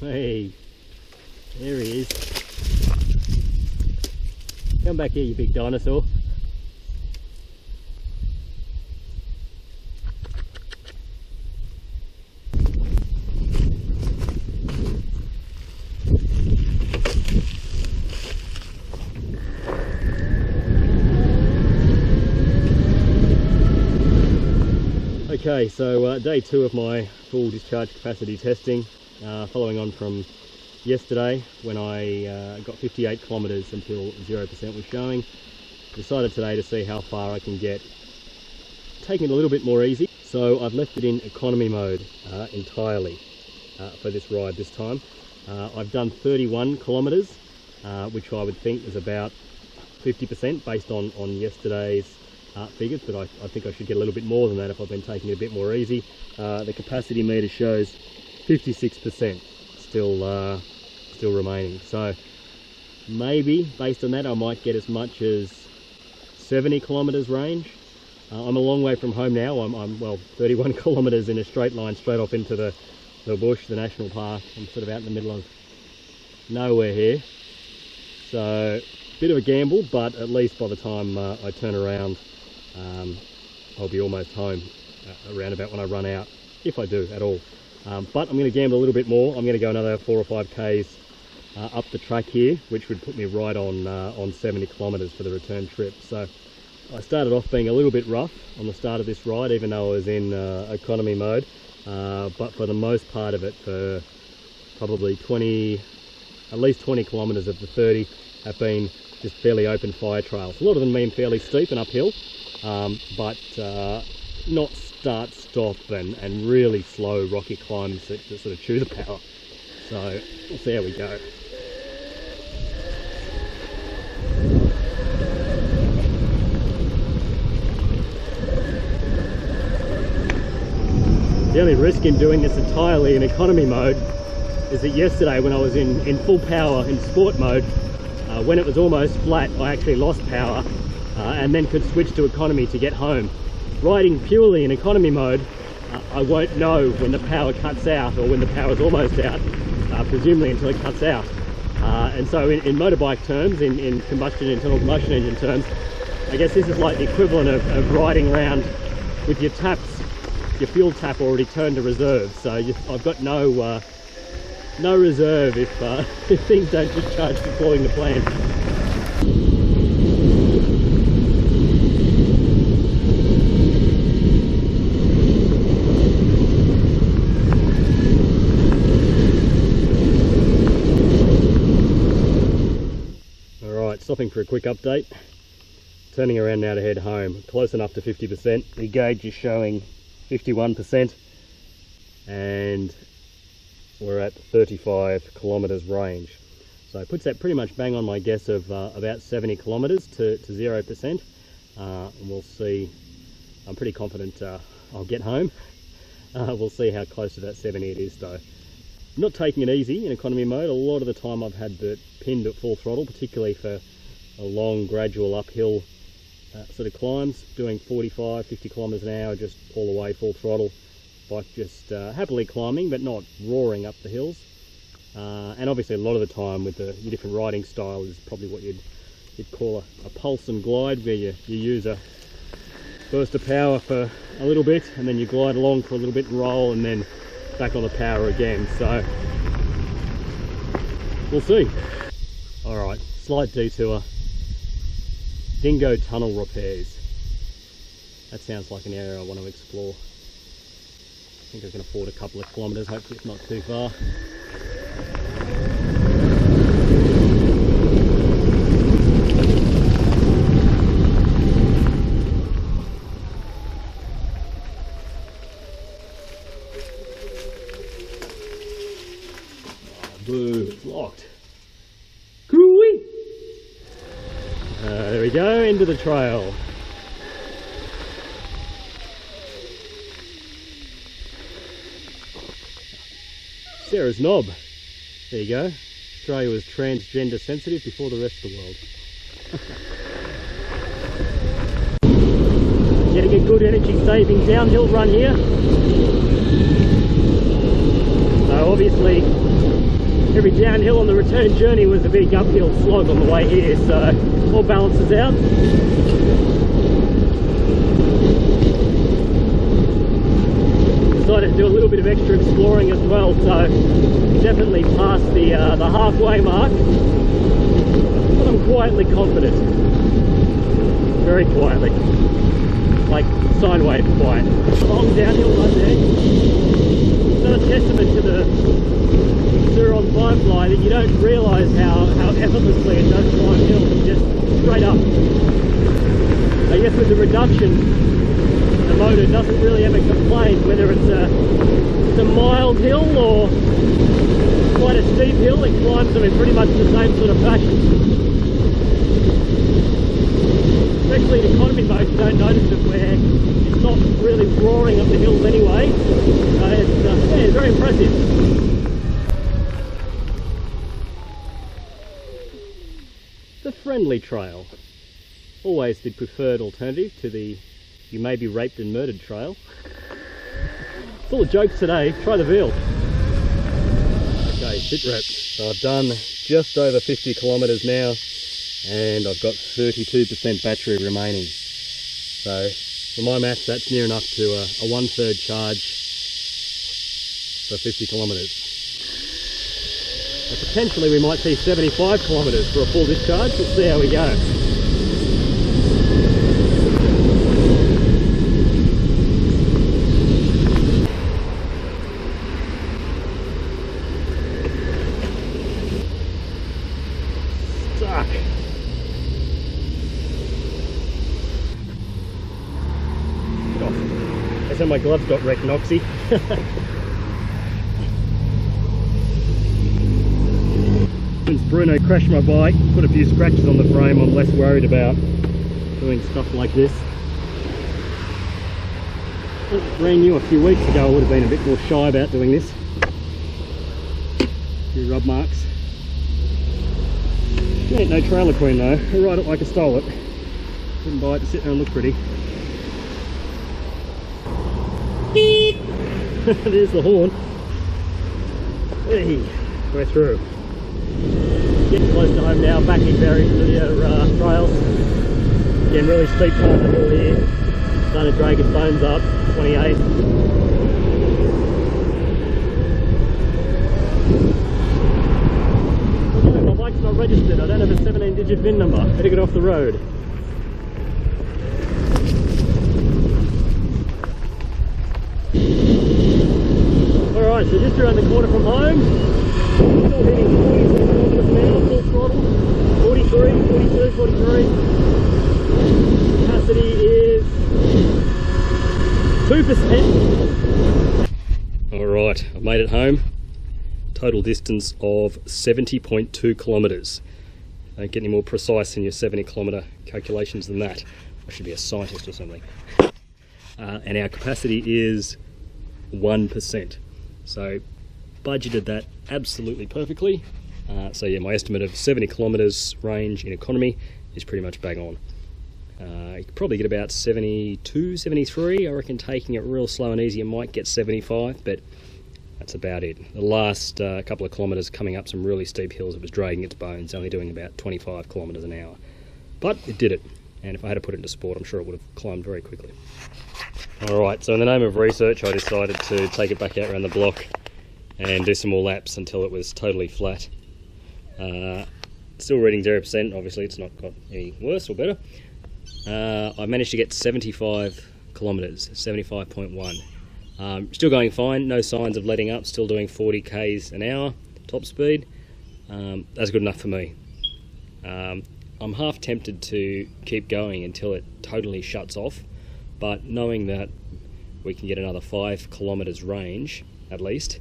Hey, there he is. Come back here, you big dinosaur. Okay, so day 2 of my full discharge capacity testing, following on from yesterday when I got 58 kilometres until 0% was showing. Decided today to see how far I can get, taking it a little bit more easy. So I've left it in economy mode entirely for this ride this time. I've done 31 kilometres, which I would think is about 50% based on yesterday's figures, but I think I should get a little bit more than that if I've been taking it a bit more easy. The capacity meter shows 56% still remaining, so maybe based on that I might get as much as 70 kilometres range. I'm a long way from home now. I'm well 31 kilometres in a straight line straight off into the bush, the national park. I'm sort of out in the middle of nowhere here, so bit of a gamble, but at least by the time I turn around I'll be almost home around about when I run out, if I do at all. But I'm going to gamble a little bit more. I'm going to go another 4 or 5 k's up the track here, which would put me right on 70 kilometres for the return trip. So I started off being a little bit rough on the start of this ride, even though I was in economy mode, but for the most part of it, for probably at least 20 kilometres of the 30 have been just fairly open fire trails. A lot of them being fairly steep and uphill, but not start-stop and really slow rocky climbs that sort of chew the power. So we'll see how we go. The only risk in doing this entirely in economy mode is that yesterday when I was in full power in sport mode, when it was almost flat, I actually lost power and then could switch to economy to get home. Riding purely in economy mode, I won't know when the power cuts out or when the power's almost out, presumably until it cuts out. And so in motorbike terms, in internal combustion engine terms, I guess this is like the equivalent of riding around with your fuel tap already turned to reserve. So I've got no reserve if things don't discharge according to plan. Alright, stopping for a quick update. Turning around now to head home. Close enough to 50%. The gauge is showing 51% and we're at 35 kilometres range. So it puts that pretty much bang on my guess of about 70 kilometres to 0%. And we'll see. I'm pretty confident I'll get home. We'll see how close to that 70 it is though. I'm not taking it easy in economy mode. A lot of the time I've had it pinned at full throttle, particularly for a long gradual uphill sort of climbs, doing 45, 50 kilometres an hour just all the way full throttle. Bike just happily climbing but not roaring up the hills, and obviously a lot of the time with your different riding style is probably what you'd call a pulse and glide, where you use a burst of power for a little bit and then you glide along for a little bit and roll and then back on the power again. So we'll see. Alright, slight detour. Dingo tunnel repairs. That sounds like an area I want to explore. I think I can afford a couple of kilometres, hopefully it's not too far. Oh, boo, it's locked. Cooey! There we go, into the trail. Sarah's knob. There you go. Australia was transgender sensitive before the rest of the world. Getting a good energy saving downhill run here. So obviously every downhill on the return journey was a big uphill slog on the way here, so all balances out. Decided to do a little bit of extra exploring as well, so definitely past the halfway mark, but I'm quietly confident, very quietly, like sine wave quiet. Long downhill right there. Another testament to the Surron Firefly that you don't realise how effortlessly it does climb hills, just straight up. I guess with the reduction, the motor doesn't really ever complain whether it's a mild hill or quite a steep hill. It climbs them in pretty much the same sort of fashion. Especially in economy mode, you don't notice it where it's not really roaring up the hills anyway. It's very impressive. The friendly trail, always the preferred alternative to the you may be raped and murdered trail. Full of jokes today, try the veal. Okay, sit rep. So I've done just over 50 kilometres now and I've got 32% battery remaining. So for my maths, that's near enough to a 1/3 charge for 50 kilometres. So potentially we might see 75 kilometres for a full discharge. We'll see how we go. Stuck. Oh, I said my gloves got wrecked, Noxy. Since Bruno crashed my bike, put a few scratches on the frame, I'm less worried about doing stuff like this. If it was brand new a few weeks ago, I would have been a bit more shy about doing this. A few rub marks. She ain't no trailer queen though. I ride it like I stole it. Didn't buy it to sit there and look pretty. There's the horn. Hey, we're through. Getting close to home now, backing very familiar trail. Again, really steep part of the hill here. Starting to drag its bones up, 28. Oh no, my bike's not registered. I don't have a 17-digit VIN number. Better get off the road. Alright, so just around the corner from home. Still hitting 46 kilometers an hour, full throttle. 43, 42, 43. Capacity is 2%. Alright, I've made it home. Total distance of 70.2 kilometres. Don't get any more precise in your 70 kilometre calculations than that. I should be a scientist or something. And our capacity is 1%. So budgeted that absolutely perfectly. So yeah, my estimate of 70 kilometres range in economy is pretty much bang on. You could probably get about 72, 73. I reckon taking it real slow and easy you might get 75, but that's about it. The last couple of kilometres coming up some really steep hills, it was dragging its bones, only doing about 25 kilometres an hour. But it did it, and if I had to put it into sport, I'm sure it would have climbed very quickly. Alright, so in the name of research I decided to take it back out around the block and do some more laps until it was totally flat. Still reading 0%, obviously it's not got any worse or better. I managed to get 75 kilometres, 75.1. Still going fine, no signs of letting up, still doing 40 k's an hour top speed. That's good enough for me. I'm half tempted to keep going until it totally shuts off, but knowing that we can get another 5 kilometres range at least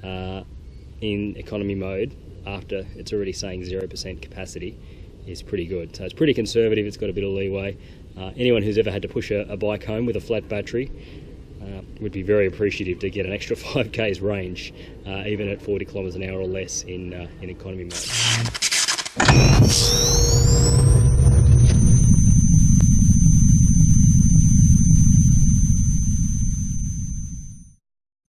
in economy mode after it's already saying 0% capacity is pretty good. So it's pretty conservative, it's got a bit of leeway. Anyone who's ever had to push a bike home with a flat battery would be very appreciative to get an extra 5k's range even at 40 kilometres an hour or less in economy mode.